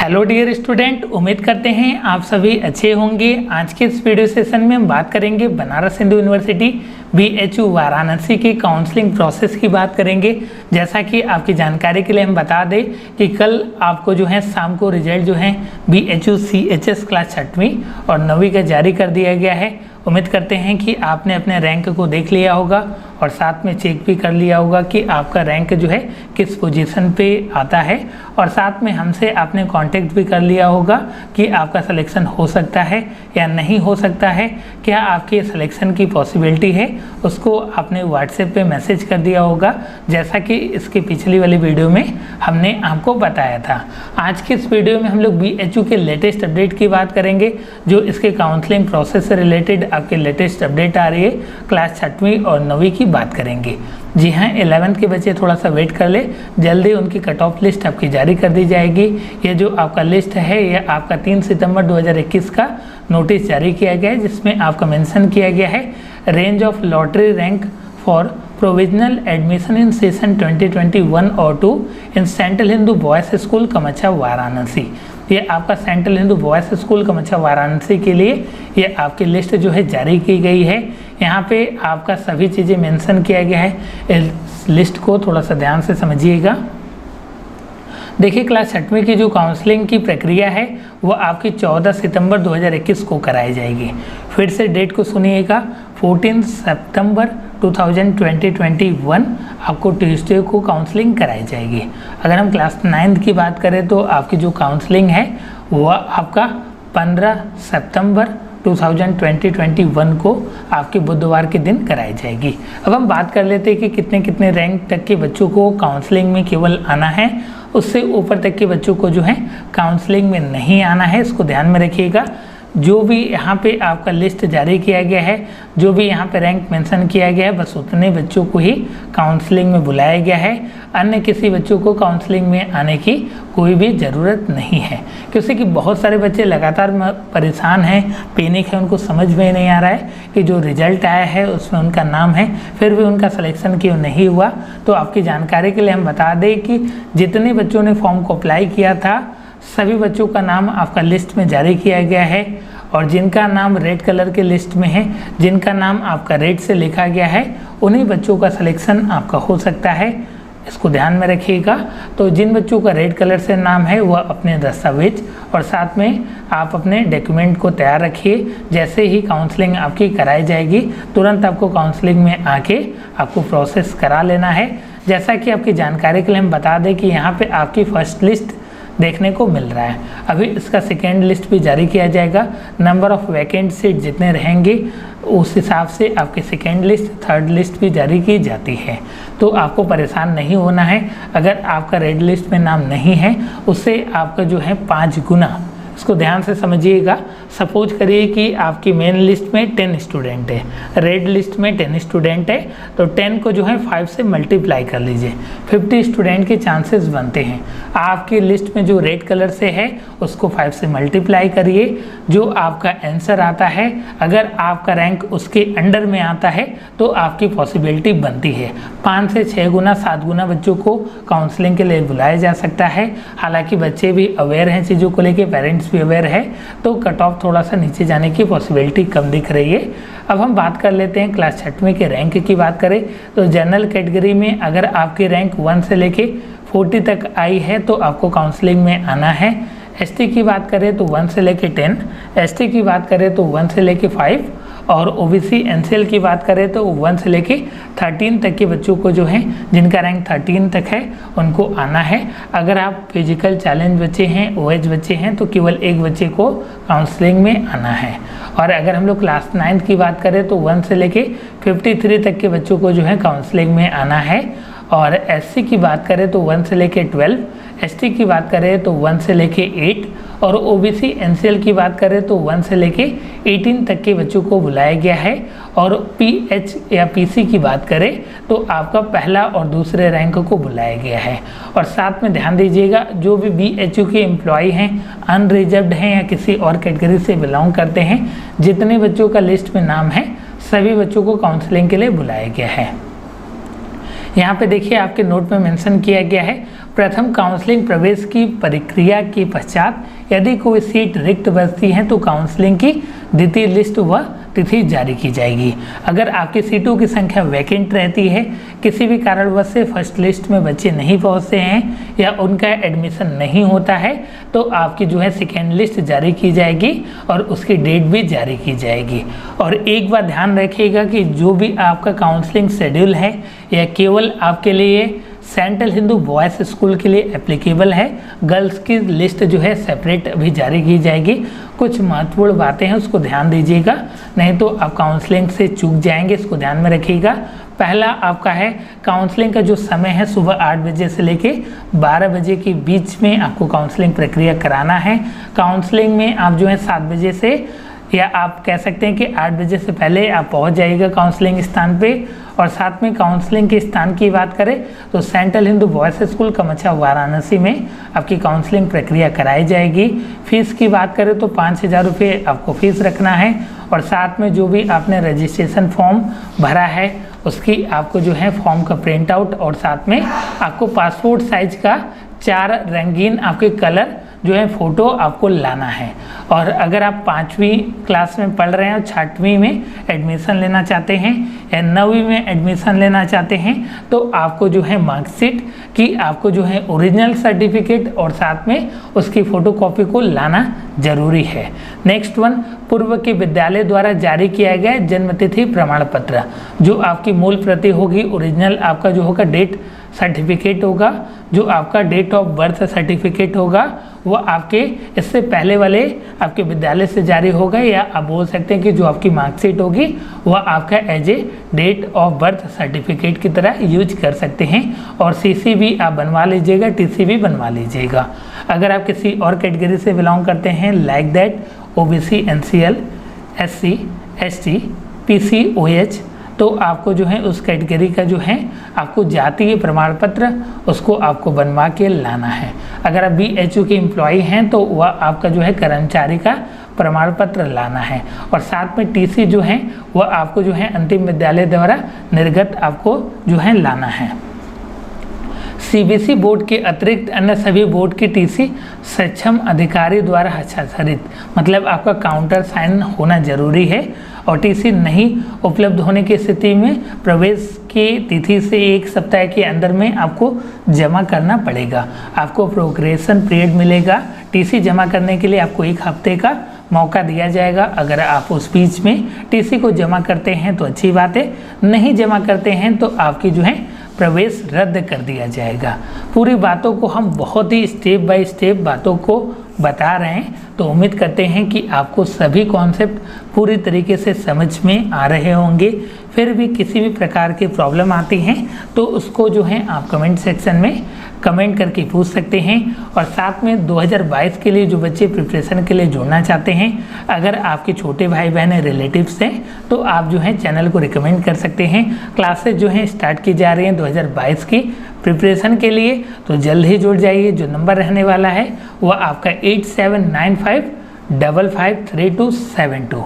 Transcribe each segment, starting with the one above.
Hello dear student, उम्मीद करते हैं आप सभी अच्छे होंगे। आज के इस वीडियो सेशन में हम बात करेंगे बनारस हिंदू यूनिवर्सिटी BHU वाराणसी की काउंसलिंग प्रोसेस की बात करेंगे। जैसा कि आपकी जानकारी के लिए हम बता दें कि कल आपको जो है शाम को रिजल्ट जो है BHU CHS क्लास 6वीं और 9वीं का जारी कर दिया गया है। उम्मीद करते हैं कि आपने अपने रैंक को देख लिया होगा और साथ में चेक भी कर लिया होगा कि आपका रैंक जो है किस पोजीशन पे आता है, और साथ में हमसे आपने कांटेक्ट भी कर लिया होगा कि आपका सिलेक्शन हो सकता है या नहीं हो सकता है, क्या आपके सिलेक्शन की पॉसिबिलिटी है, उसको आपने व्हाट्सएप पे मैसेज कर दिया होगा, जैसा कि इसके पिछली वाली वीडियो में हमने आपको बताया था। आज के इस वीडियो में हम लोग BHU के लेटेस्ट अपडेट की बात करेंगे, जो इसके काउंसलिंग प्रोसेस से रिलेटेड आपके लेटेस्ट अपडेट आ रही है। क्लास 6वीं और 9वीं की बात करेंगे। जी हाँ, 11th के बच्चे थोड़ा सा वेट कर ले, जल्दी उनकी कट ऑफ लिस्ट आपकी जारी कर दी जाएगी। ये जो आपका लिस्ट है यह आपका 3 सितंबर 2021 का नोटिस जारी किया गया है, जिसमें आपका मेंशन किया गया है range of lottery rank for provisional admission in session 2021 और 2 in central Hindu boys school Kamachha Varanasi. ये आपका central Hindu boys school Kamachha Varanasi के लिए ये आपकी लिस्ट जो है जारी की गई है। यहाँ पे आपका सभी चीज़ें मेंशन किया गया है। इस लिस्ट को थोड़ा सा ध्यान से समझिएगा। देखिए, क्लास 6वीं की जो काउंसलिंग की प्रक्रिया है वो आपकी 14 सितंबर 2021 को कराई जाएगी। फिर से डेट को सुनिएगा, 14 सितंबर 2021 आपको ट्यूसडे को काउंसलिंग कराई जाएगी। अगर हम क्लास 9th की बात करें तो आपकी जो काउंसलिंग है वह आपका 15 सितंबर 2021 को आपके बुधवार के दिन कराई जाएगी। अब हम बात कर लेते हैं कि कितने कितने रैंक तक के बच्चों को काउंसलिंग में केवल आना है, उससे ऊपर तक के बच्चों को जो है काउंसलिंग में नहीं आना है। इसको ध्यान में रखिएगा। जो भी यहाँ पे आपका लिस्ट जारी किया गया है, जो भी यहाँ पे रैंक मेंशन किया गया है, बस उतने बच्चों को ही काउंसलिंग में बुलाया गया है। अन्य किसी बच्चों को काउंसलिंग में आने की कोई भी ज़रूरत नहीं है, क्योंकि बहुत सारे बच्चे लगातार परेशान हैं, पैनिक है, उनको समझ में नहीं आ रहा है कि जो रिजल्ट आया है उसमें उनका नाम है, फिर भी उनका सिलेक्शन क्यों नहीं हुआ। तो आपकी जानकारी के लिए हम बता दें कि जितने बच्चों ने फॉर्म को अप्लाई किया था सभी बच्चों का नाम आपका लिस्ट में जारी किया गया है, और जिनका नाम रेड कलर के लिस्ट में है, जिनका नाम आपका रेड से लिखा गया है, उन्हीं बच्चों का सिलेक्शन आपका हो सकता है। इसको ध्यान में रखिएगा। तो जिन बच्चों का रेड कलर से नाम है वह अपने दस्तावेज और साथ में आप अपने डॉक्यूमेंट को तैयार रखिए। जैसे ही काउंसलिंग आपकी कराई जाएगी तुरंत आपको काउंसलिंग में आके आपको प्रोसेस करा लेना है। जैसा कि आपकी जानकारी के लिए हम बता दें कि यहाँ पे आपकी फर्स्ट लिस्ट देखने को मिल रहा है। अभी इसका सेकेंड लिस्ट भी जारी किया जाएगा। नंबर ऑफ़ वैकेंट सीट जितने रहेंगे उस हिसाब से आपकी सेकेंड लिस्ट, थर्ड लिस्ट भी जारी की जाती है। तो आपको परेशान नहीं होना है। अगर आपका रेड लिस्ट में नाम नहीं है उससे आपका जो है 5 गुना, इसको ध्यान से समझिएगा। सपोज करिए कि आपकी मेन लिस्ट में 10 स्टूडेंट है, रेड लिस्ट में 10 स्टूडेंट है, तो 10 को जो है 5 से मल्टीप्लाई कर लीजिए, 50 स्टूडेंट के चांसेस बनते हैं। आपकी लिस्ट में जो रेड कलर से है उसको 5 से मल्टीप्लाई करिए, जो आपका आंसर आता है अगर आपका रैंक उसके अंडर में आता है तो आपकी पॉसिबिलिटी बनती है 5 से 6 गुना, 7 गुना बच्चों को काउंसलिंग के लिए बुलाया जा सकता है। हालांकि बच्चे भी अवेयर हैं चीज़ों को लेकर, पेरेंट्स भी अवेयर है, तो कट ऑफ थोड़ा सा नीचे जाने की पॉसिबिलिटी कम दिख रही है। अब हम बात कर लेते हैं क्लास 6वीं के रैंक की बात करें तो जनरल कैटेगरी में अगर आपकी रैंक 1 से लेके 40 तक आई है तो आपको काउंसलिंग में आना है। ST की बात करें तो 1 से लेके 10, ST की बात करें तो 1 से लेके 5, और OBC NCL की बात करें तो 1 से लेके 13 तक के बच्चों को जो है जिनका रैंक 13 तक है उनको आना है। अगर आप फिजिकल चैलेंज बच्चे हैं, OH बच्चे हैं, तो केवल एक बच्चे को काउंसलिंग में आना है। और अगर हम लोग क्लास 9th की बात करें तो 1 से लेके 53 तक के बच्चों को जो है काउंसलिंग में आना है। और SC की बात करें तो 1 से लेके 12, ST की बात करें तो 1 से लेके 8, और OBC NCL की बात करें तो 1 से लेके 18 तक के बच्चों को बुलाया गया है। और PH या PC की बात करें तो आपका पहला और दूसरे रैंक को बुलाया गया है। और साथ में ध्यान दीजिएगा, जो भी BHU के एम्प्लॉय हैं, अनरिजर्व्ड हैं या किसी और कैटेगरी से बिलोंग करते हैं, जितने बच्चों का लिस्ट में नाम है सभी बच्चों को काउंसलिंग के लिए बुलाया गया है। यहाँ पे देखिए आपके नोट में मेंशन किया गया है प्रथम काउंसलिंग प्रवेश की प्रक्रिया के पश्चात यदि कोई सीट रिक्त बचती है तो काउंसलिंग की द्वितीय लिस्ट व तिथि जारी की जाएगी। अगर आपकी सीटों की संख्या वैकेंट रहती है, किसी भी कारणवश से फर्स्ट लिस्ट में बच्चे नहीं पहुंचते हैं या उनका एडमिशन नहीं होता है, तो आपकी जो है सेकेंड लिस्ट जारी की जाएगी और उसकी डेट भी जारी की जाएगी। और एक बात ध्यान रखिएगा कि जो भी आपका काउंसलिंग शेड्यूल है यह केवल आपके लिए सेंट्रल हिंदू बॉयज़ स्कूल के लिए एप्लीकेबल है। गर्ल्स की लिस्ट जो है सेपरेट अभी जारी की जाएगी। कुछ महत्वपूर्ण बातें हैं, उसको ध्यान दीजिएगा, नहीं तो आप काउंसलिंग से चूक जाएंगे, इसको ध्यान में रखिएगा। पहला आपका है काउंसलिंग का जो समय है सुबह 8 बजे से लेके 12 बजे के बीच में आपको काउंसलिंग प्रक्रिया कराना है। काउंसलिंग में आप जो है 7 बजे से, या आप कह सकते हैं कि 8 बजे से पहले आप पहुंच जाइएगा काउंसलिंग स्थान पे। और साथ में काउंसलिंग के स्थान की बात करें तो central Hindu boys school Kamachha Varanasi में आपकी काउंसलिंग प्रक्रिया कराई जाएगी। फीस की बात करें तो 5,000 रुपये आपको फीस रखना है। और साथ में जो भी आपने रजिस्ट्रेशन फॉर्म भरा है उसकी आपको जो है फॉर्म का प्रिंट आउट और साथ में आपको पासपोर्ट साइज का 4 रंगीन आपके कलर जो है फ़ोटो आपको लाना है। और अगर आप 5वीं क्लास में पढ़ रहे हैं और 6वीं में एडमिशन लेना चाहते हैं या 9वीं में एडमिशन लेना चाहते हैं तो आपको जो है मार्कशीट की आपको जो है ओरिजिनल सर्टिफिकेट और साथ में उसकी फ़ोटोकॉपी को लाना ज़रूरी है। नेक्स्ट वन, पूर्व के विद्यालय द्वारा जारी किया गया जन्मतिथि प्रमाण पत्र, जो आपकी मूल प्रति होगी। ओरिजिनल आपका जो होगा डेट सर्टिफिकेट होगा, जो आपका डेट ऑफ बर्थ सर्टिफिकेट होगा वो आपके इससे पहले वाले आपके विद्यालय से जारी होगा, या आप बोल सकते हैं कि जो आपकी मार्कशीट होगी वह आपका as a date of birth certificate की तरह यूज कर सकते हैं। और सीसी भी आप बनवा लीजिएगा, टीसी भी बनवा लीजिएगा। अगर आप किसी और कैटेगरी से बिलोंग करते हैं like that OBC, NCL, SC, ST, PCOH, तो आपको जो है उस कैटेगरी का जो है आपको जातीय प्रमाण पत्र उसको आपको बनवा के लाना है। अगर आप बीएचयू के एम्प्लॉई हैं तो वह आपका जो है कर्मचारी का प्रमाण पत्र लाना है। और साथ में टीसी जो है वह आपको जो है अंतिम विद्यालय द्वारा निर्गत आपको जो है लाना है। सीबीएसई बोर्ड के अतिरिक्त अन्य सभी बोर्ड की टीसी सक्षम अधिकारी द्वारा हस्ताक्षरित, मतलब आपका काउंटर साइन होना जरूरी है। और टीसी नहीं उपलब्ध होने की स्थिति में प्रवेश की तिथि से 1 सप्ताह के अंदर में आपको जमा करना पड़ेगा। आपको प्रोग्रेशन पीरियड मिलेगा। टीसी जमा करने के लिए आपको 1 हफ्ते का मौका दिया जाएगा। अगर आप उस बीच में टीसी को जमा करते हैं तो अच्छी बात है, नहीं जमा करते हैं तो आपकी जो है प्रवेश रद्द कर दिया जाएगा। पूरी बातों को हम बहुत ही स्टेप बाय स्टेप बातों को बता रहे हैं, तो उम्मीद करते हैं कि आपको सभी कॉन्सेप्ट पूरी तरीके से समझ में आ रहे होंगे। फिर भी किसी भी प्रकार की प्रॉब्लम आती हैं तो उसको जो है आप कमेंट सेक्शन में कमेंट करके पूछ सकते हैं। और साथ में 2022 के लिए जो बच्चे प्रिपरेशन के लिए जुड़ना चाहते हैं, अगर आपके छोटे भाई बहन रिलेटिव्स हैं तो आप जो है चैनल को रिकमेंड कर सकते हैं। क्लासेस जो हैं स्टार्ट की जा रही हैं 2022 की प्रिपरेशन के लिए, तो जल्द ही जुड़ जाइए। जो नंबर रहने वाला है वह आपका 8795553272।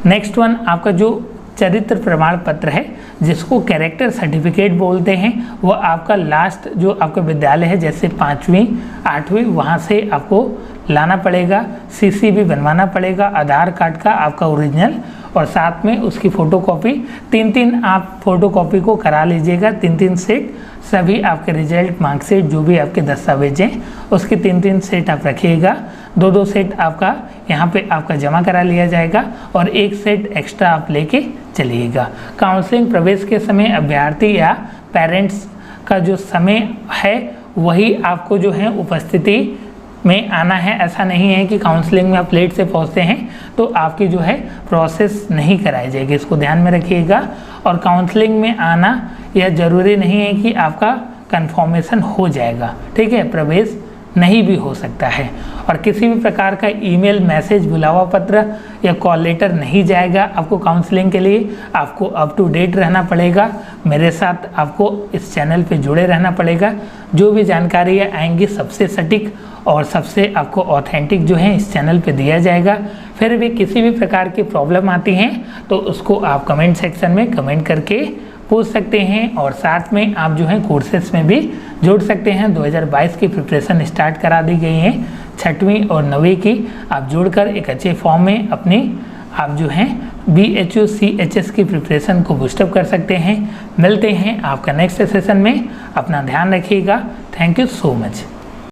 नेक्स्ट वन आपका जो चरित्र प्रमाण पत्र है जिसको कैरेक्टर सर्टिफिकेट बोलते हैं, वो आपका लास्ट जो आपका विद्यालय है जैसे 5वीं 8वीं वहाँ से आपको लाना पड़ेगा। सीसी भी बनवाना पड़ेगा, आधार कार्ड का आपका ओरिजिनल और साथ में उसकी फ़ोटोकॉपी 3-3 आप फ़ोटोकॉपी को करा लीजिएगा। 3-3 सेट सभी आपके रिजल्ट मार्कशीट जो भी आपके दस्तावेज हैं उसके 3-3 सेट आप रखिएगा। 2-2 सेट आपका यहाँ पे आपका जमा करा लिया जाएगा और 1 सेट एक्स्ट्रा आप लेके चलिएगा। काउंसलिंग प्रवेश के समय अभ्यर्थी या पेरेंट्स का जो समय है वही आपको जो है उपस्थिति में आना है। ऐसा नहीं है कि काउंसलिंग में आप लेट से पहुंचते हैं तो आपकी जो है प्रोसेस नहीं कराई जाएगी, इसको ध्यान में रखिएगा। और काउंसलिंग में आना यह ज़रूरी नहीं है कि आपका कंफर्मेशन हो जाएगा, ठीक है, प्रवेश नहीं भी हो सकता है। और किसी भी प्रकार का ईमेल, मैसेज, बुलावा पत्र या कॉल लेटर नहीं जाएगा आपको काउंसलिंग के लिए। आपको अप टू डेट रहना पड़ेगा, मेरे साथ आपको इस चैनल पे जुड़े रहना पड़ेगा। जो भी जानकारियाँ आएंगी सबसे सटीक और सबसे आपको ऑथेंटिक जो है इस चैनल पे दिया जाएगा। फिर भी किसी भी प्रकार की प्रॉब्लम आती हैं तो उसको आप कमेंट सेक्शन में कमेंट करके पूछ सकते हैं और साथ में आप जो है कोर्सेस में भी जुड़ सकते हैं। 2022 की प्रिपरेशन स्टार्ट करा दी गई है, 6वीं और 9वीं की। आप जुड़कर एक अच्छे फॉर्म में अपनी आप जो हैं BHU CHS की प्रिपरेशन को बूस्टअप कर सकते हैं। मिलते हैं आपका नेक्स्ट सेशन में, अपना ध्यान रखिएगा। Thank you so much.